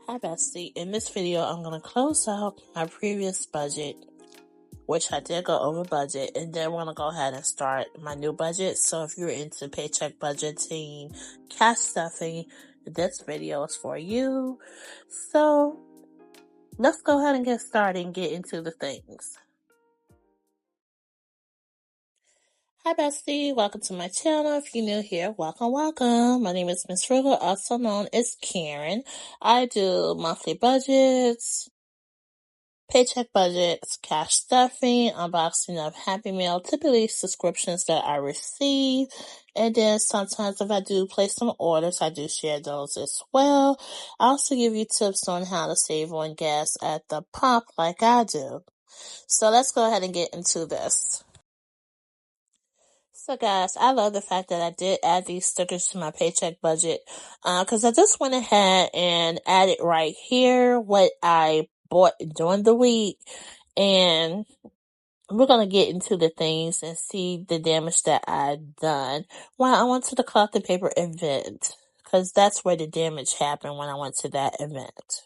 Hi Bestie, in this video I'm going to close out my previous budget, which I did go over budget, and then we're going to go ahead and start my new budget. So if you're into paycheck budgeting, cash stuffing, this video is for you. So let's go ahead and get started and get into the things. Hi Bestie, welcome to my channel. If you're new here, welcome. My name is Miss Frugal, also known as Karen. I do monthly budgets, paycheck budgets, cash stuffing, unboxing of Happy Meal, typically subscriptions that I receive. And then sometimes if I do place some orders, I do share those as well. I also give you tips on how to save on gas at the pump like I do. So let's go ahead and get into this. So guys, I love the fact that I did add these stickers to my paycheck budget, cause I just went ahead and added right here what I bought during the week, and we're gonna get into the things and see the damage that I done when I went to the cloth and paper event, cause that's where the damage happened when I went to that event.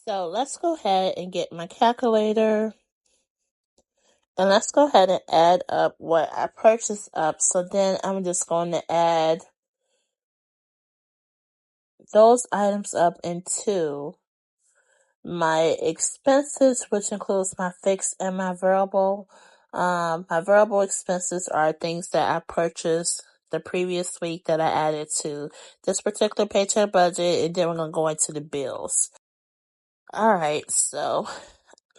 So let's go ahead and get my calculator. And let's go ahead and add up what I purchased up. So then I'm just going to add those items up into my expenses, which includes my fixed and my variable. My variable expenses are things that I purchased the previous week that I added to this particular paycheck budget, and then we're going to go into the bills. Alright, so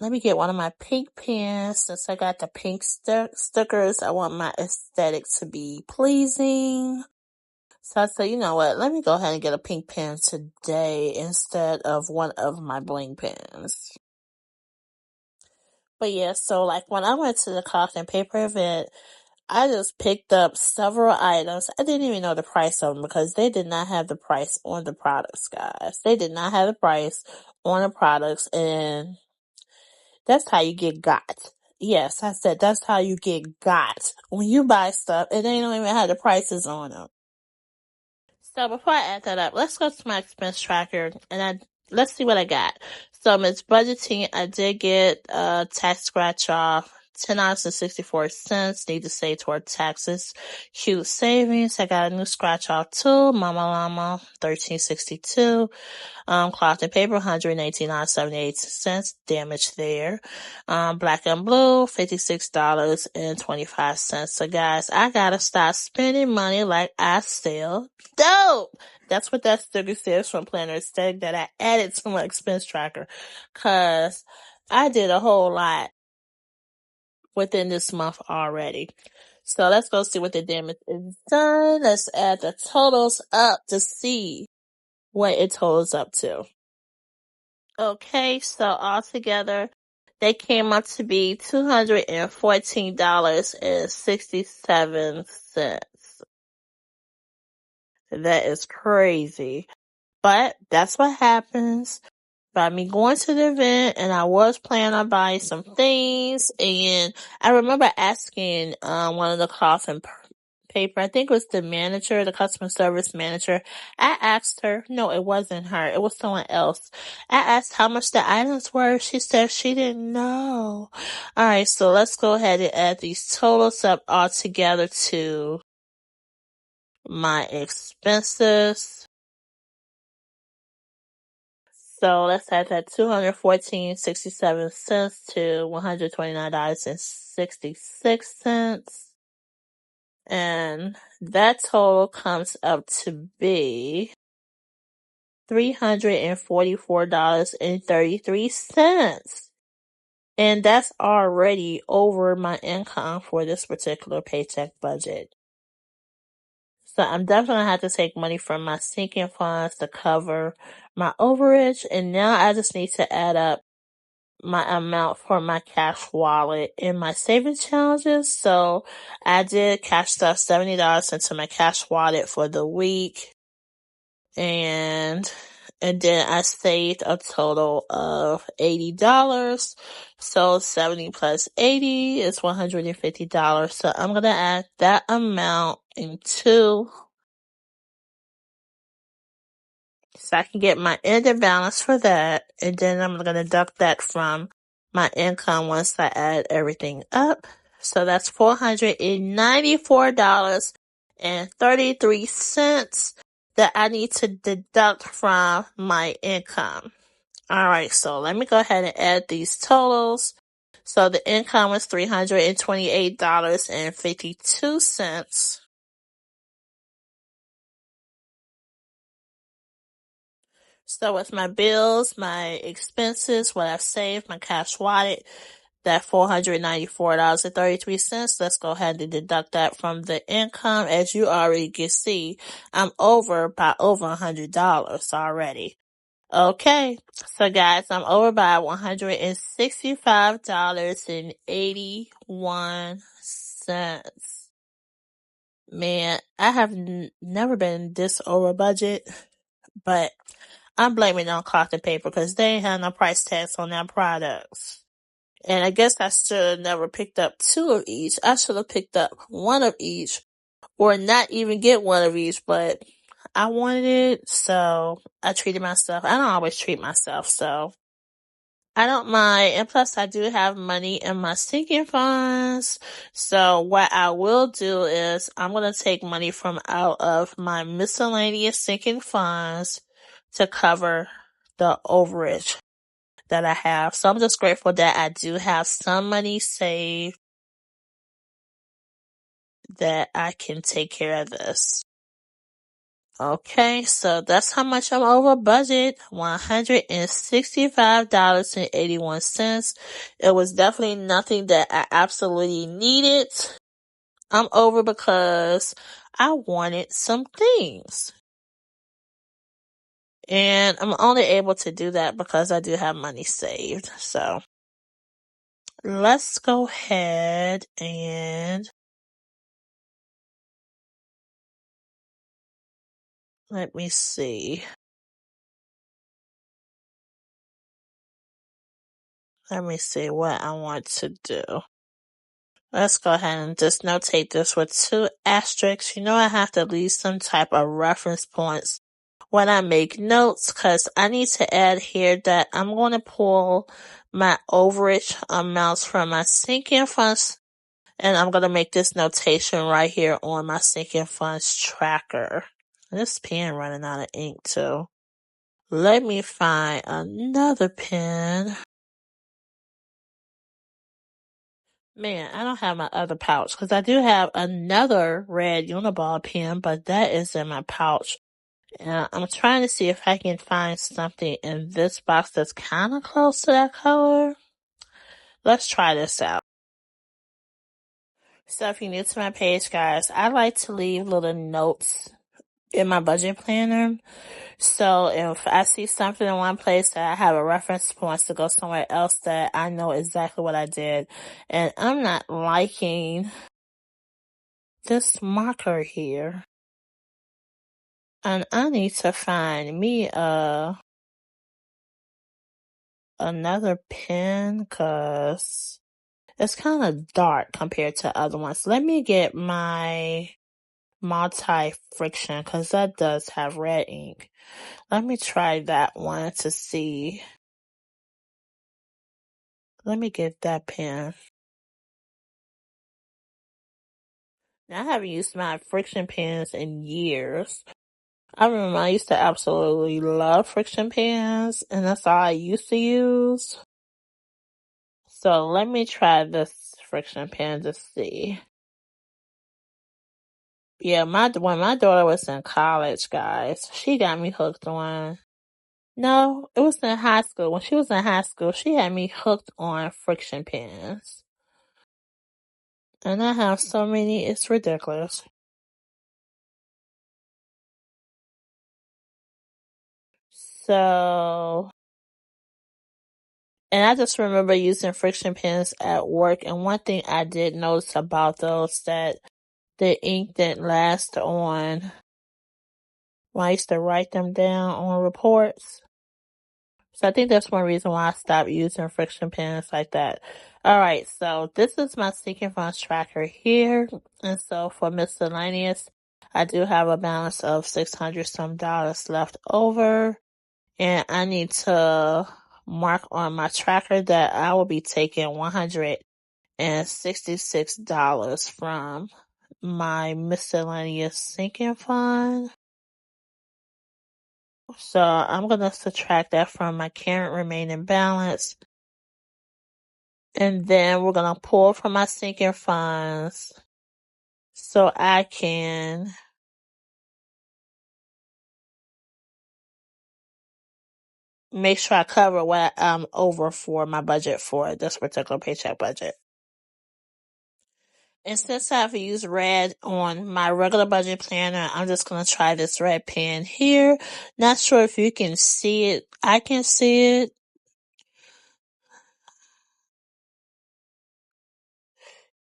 let me get one of my pink pens. Since I got the pink stickers, I want my aesthetic to be pleasing. So I said, you know what, let me go ahead and get a pink pen today instead of one of my bling pens. But yeah, so like when I went to the cloth and paper event, I just picked up several items. I didn't even know the price of them because they did not have the price on the products, guys. They did not have the price on the products, and that's how you get got. Yes, I said that's how you get got. When you buy stuff and they don't even have the prices on them. So before I add that up, let's go to my expense tracker and let's see what I got. So Miss Budgeting, I did get tax scratch off, $10.64. Need to save toward taxes. Cute savings. I got a new scratch off too. Mama Llama, $13.62. Cloth and paper, $118.78. Damage there. Black and blue, $56.25. So guys, I gotta stop spending money like I sell dope. That's what that sticker says from Planner Aesthetic that I added to my expense tracker. Cause I did a whole lot within this month already. So let's go see what the damage is done. Let's add the totals up to see what it totals up to. Okay, so altogether, they came up to be $214.67. That is crazy. But that's what happens by me going to the event, and I was planning on buying some things, and I remember asking one of the cloth and paper, I think it was the manager, the customer service manager. I asked her, no, it wasn't her, it was someone else. I asked how much the items were. She said she didn't know. Alright, so let's go ahead and add these totals up all together to my expenses. So let's add that $214.67 to $129.66. And that total comes up to be $344.33. And that's already over my income for this particular paycheck budget. So I'm definitely going to have to take money from my sinking funds to cover my overage. And now I just need to add up my amount for my cash wallet and my savings challenges. So I did cash stuff $70 into my cash wallet for the week. And then I saved a total of $80. So 70 plus 80 is $150. So I'm going to add that amount into So I can get my ending balance for that, and then I'm going to deduct that from my income once I add everything up. So that's $494.33 that I need to deduct from my income. All right, so let me go ahead and add these totals. So the income was $328.52. So with my bills, my expenses, what I've saved, my cash wallet, that $494.33, let's go ahead and deduct that from the income. As you already can see, I'm over by over $100 already. Okay, so guys, I'm over by $165.81. Man, I have never been this over budget, but I'm blaming it on cloth and paper because they ain't had no price tags on their products. And I guess I should have never picked up 2 of each. I should have picked up 1 of each, or not even get 1 of each, but I wanted it, so I treated myself. I don't always treat myself, so I don't mind. And plus, I do have money in my sinking funds. So what I will do is I'm going to take money from out of my miscellaneous sinking funds to cover the overage that I have. So I'm just grateful that I do have some money saved that I can take care of this. Okay, so that's how much I'm over budget, $165.81. It was definitely nothing that I absolutely needed. I'm over because I wanted some things. And I'm only able to do that because I do have money saved. So let's go ahead and let me see. Let me see what I want to do. Let's go ahead and just notate this with 2 asterisks. You know, I have to leave some type of reference points when I make notes, because I need to add here that I'm going to pull my overage amounts from my sinking funds, and I'm going to make this notation right here on my sinking funds tracker. This pen running out of ink too. Let me find another pen. Man, I don't have my other pouch because I do have another red Uniball pen, but that is in my pouch. And I'm trying to see if I can find something in this box that's kind of close to that color. Let's try this out. So if you're new to my page, guys, I like to leave little notes in my budget planner. So if I see something in one place that I have a reference point to go somewhere else that I know exactly what I did. And I'm not liking this marker here. And I need to find me another pen because it's kind of dark compared to other ones. Let me get my multi-friction because that does have red ink. Let me try that one to see. Let me get that pen. Now, I haven't used my friction pens in years. I remember I used to absolutely love friction pens, and that's all I used to use. So let me try this friction pen to see. Yeah, when my daughter was in college, guys, she got me hooked on. No, it was in high school. When she was in high school, she had me hooked on friction pens. And I have so many, it's ridiculous. So, and I just remember using friction pens at work. And one thing I did notice about those that the ink didn't last on when I used to write them down on reports. So I think that's one reason why I stopped using friction pens like that. All right, so this is my sinking funds tracker here. And so for miscellaneous, I do have a balance of $600 some left over. And I need to mark on my tracker that I will be taking $166 from my miscellaneous sinking fund. So I'm going to subtract that from my current remaining balance. And then we're going to pull from my sinking funds so I can make sure I cover what I'm over for my budget for this particular paycheck budget. And since I've used red on my regular budget planner, I'm just going to try this red pen here. Not sure if you can see it. I can see it.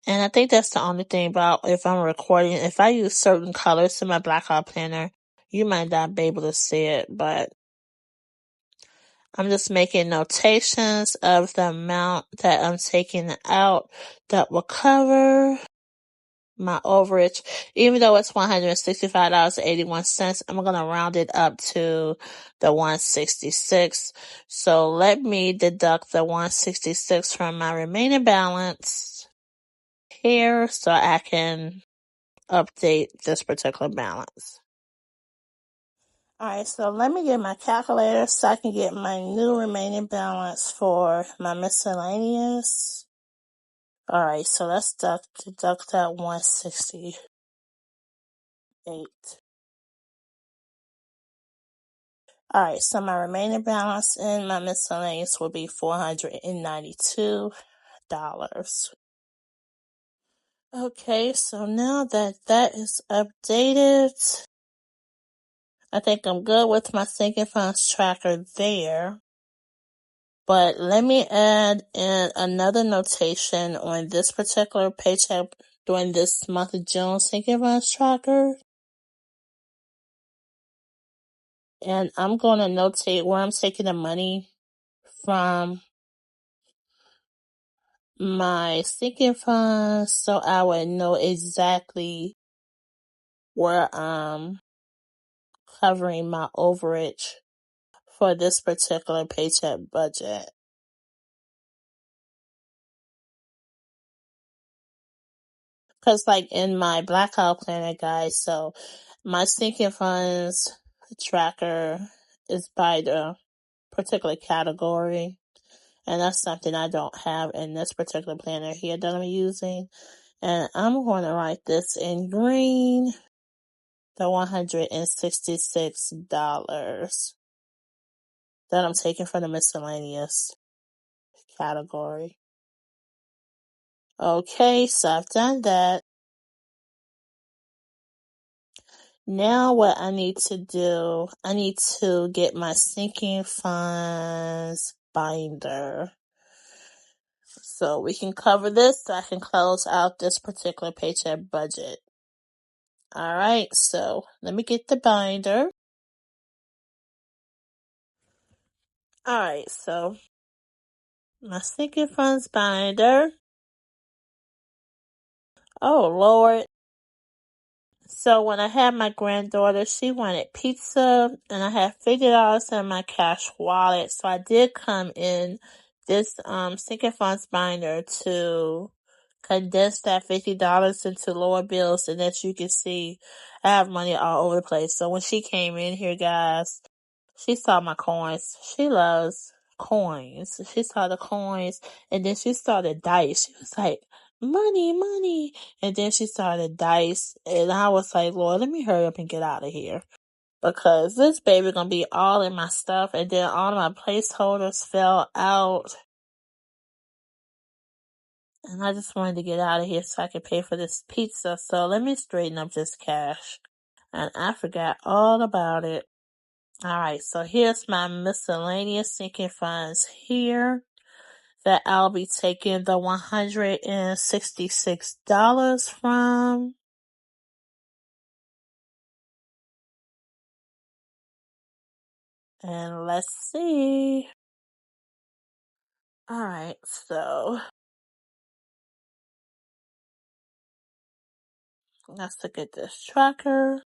And I think that's the only thing about if I'm recording. If I use certain colors in my blackout planner, you might not be able to see it, but I'm just making notations of the amount that I'm taking out that will cover my overage. Even though it's $165.81, I'm going to round it up to the 166. So let me deduct the 166 from my remaining balance here so I can update this particular balance. Alright, so let me get my calculator so I can get my new remaining balance for my miscellaneous. Alright, so let's deduct that 168. Alright, so my remaining balance in my miscellaneous will be $492. Okay, so now that that is updated, I think I'm good with my sinking funds tracker there. But let me add in another notation on this particular paycheck during this month of June sinking funds tracker. And I'm going to notate where I'm taking the money from my sinking funds so I would know exactly where I'm covering my overage for this particular paycheck budget. Because like in my blackout planner, guys, so my sinking funds tracker is by the particular category. And that's something I don't have in this particular planner here that I'm using. And I'm going to write this in green, the $166 that I'm taking from the miscellaneous category. Okay, so I've done that. Now what I need to do, I need to get my sinking funds binder. So we can cover this so I can close out this particular paycheck budget. Alright, so let me get the binder. Alright, so my sinking funds binder. Oh Lord. So when I had my granddaughter, she wanted pizza and I had $50 in my cash wallet. So I did come in this sinking funds binder to condense that $50 into lower bills, and as you can see, I have money all over the place. So when she came in here, guys, she saw my coins. She loves coins. She saw the coins and then she saw the dice. She was like, money, money. And then she saw the dice and I was like, Lord, let me hurry up and get out of here. Because this baby gonna be all in my stuff and then all of my placeholders fell out. And I just wanted to get out of here so I could pay for this pizza. So let me straighten up this cash. And I forgot all about it. Alright, so here's my miscellaneous sinking funds here that I'll be taking the $166 from. And let's see. Alright, so let's look at this tracker.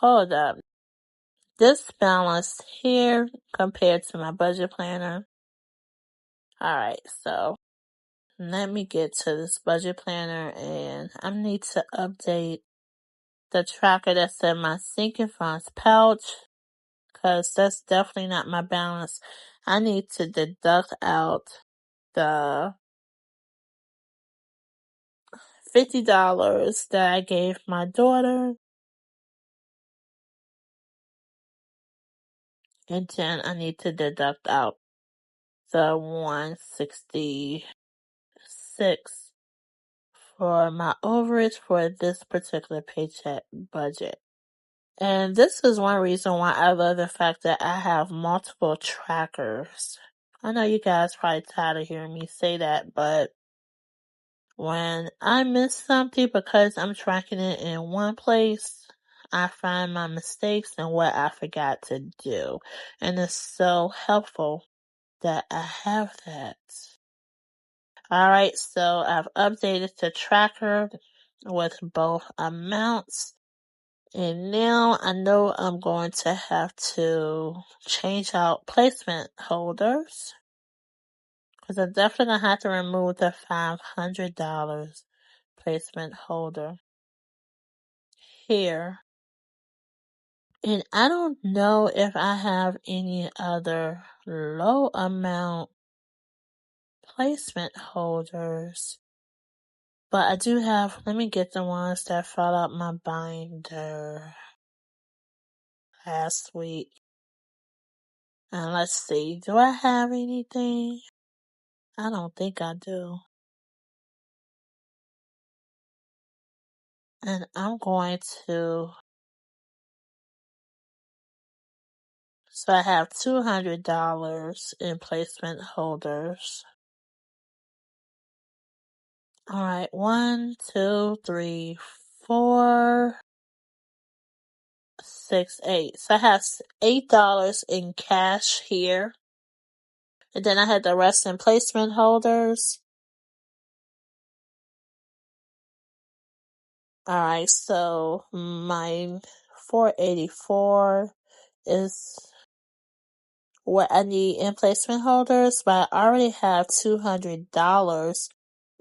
Hold up. this balance here compared to my budget planner. Alright, so let me get to this budget planner, and I need to update the tracker that's in my sinking funds pouch, because that's definitely not my balance. I need to deduct out the $50 that I gave my daughter, and then I need to deduct out the $166 for my overage for this particular paycheck budget. And this is one reason why I love the fact that I have multiple trackers. I know you guys probably tired of hearing me say that, but when I miss something because I'm tracking it in one place, I find my mistakes and what I forgot to do. And it's so helpful that I have that. Alright, so I've updated the tracker with both amounts. And now I know I'm going to have to change out placement holders, because I'm definitely going to have to remove the $500 placement holder here. And I don't know if I have any other low amount placement holders, but I do have, let me get the ones that fell out my binder last week. And let's see, do I have anything? I don't think I do. And I'm going to, so I have $200 in placement holders. Alright, 1, 2, 3, 4, 6, 8. So I have $8 in cash here. And then I had the rest in placement holders. Alright, so my $484 is what I need in placement holders, but I already have $200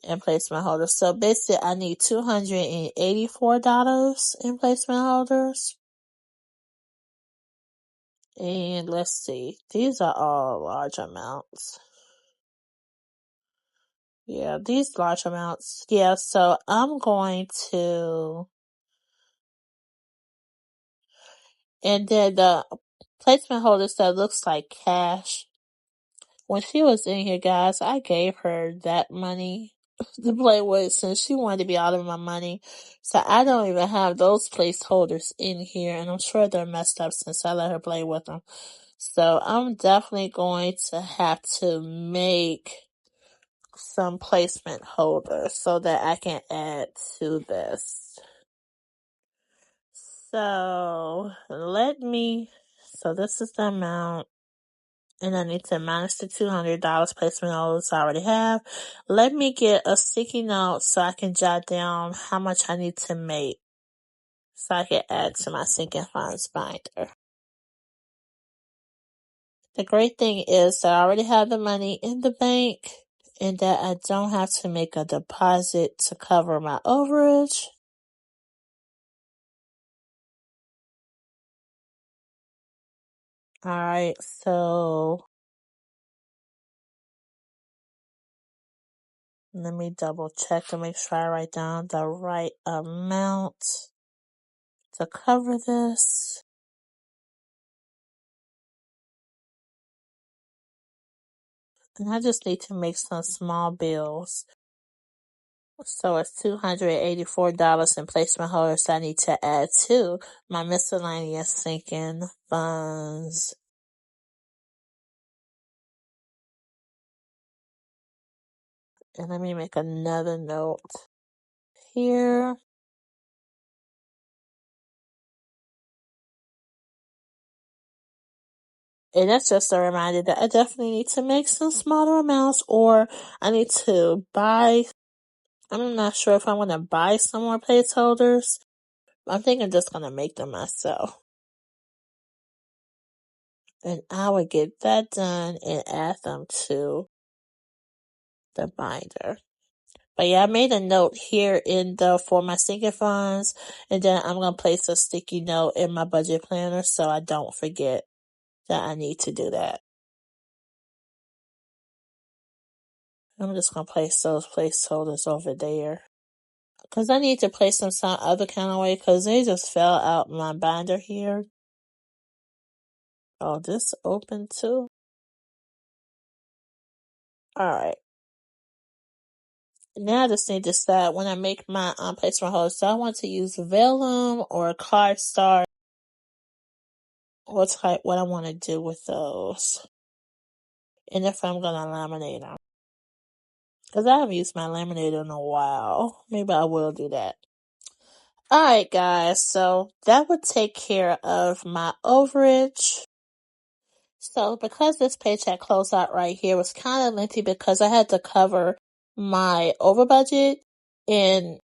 in placement holders. So basically I need $284 in placement holders. And let's see, these are all large amounts. Yeah, these large amounts. Yeah, so I'm going to, and then the placement holders that looks like cash. When she was in here, guys, I gave her that money to play with since she wanted to be out of my money. So I don't even have those placeholders in here, and I'm sure they're messed up since I let her play with them. So I'm definitely going to have to make some placement holders so that I can add to this. So this is the amount, and I need to minus the $200 placement holders I already have. Let me get a sticky note so I can jot down how much I need to make so I can add to my sinking funds binder. The great thing is that I already have the money in the bank and that I don't have to make a deposit to cover my overage. Alright, so let me double check to make sure I write down the right amount to cover this. And I just need to make some small bills. So it's $284 in placement holders I need to add to my miscellaneous sinking funds. And let me make another note here. And that's just a reminder that I definitely need to make some smaller amounts, or I need to buy. I'm not sure if I want to buy some more placeholders. I'm thinking I'm just going to make them myself. And I would get that done and add them to the binder. But yeah, I made a note here for my sinking funds, and then I'm going to place a sticky note in my budget planner so I don't forget that I need to do that. I'm just going to place those placeholders over there. Because I need to place them some other kind of way because they just fell out my binder here. Oh, this open too? Alright. Now I just need to decide when I make my placement holders. So I want to use vellum or cardstock. What I want to do with those. And if I'm going to laminate them. Because I haven't used my laminator in a while. Maybe I will do that. Alright guys, so that would take care of my overage. So because this paycheck closeout right here was kind of lengthy because I had to cover my over budget and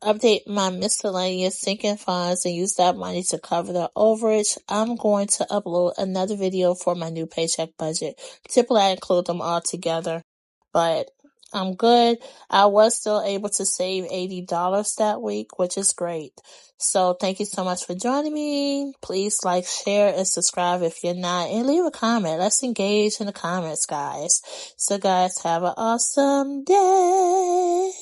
update my miscellaneous sinking funds and use that money to cover the overage, I'm going to upload another video for my new paycheck budget. Typically, I include them all together, but I'm good. I was still able to save $80 that week, which is great. So thank you so much for joining me. Please like, share, and subscribe if you're not, and leave a comment. Let's engage in the comments, guys. So guys, have an awesome day.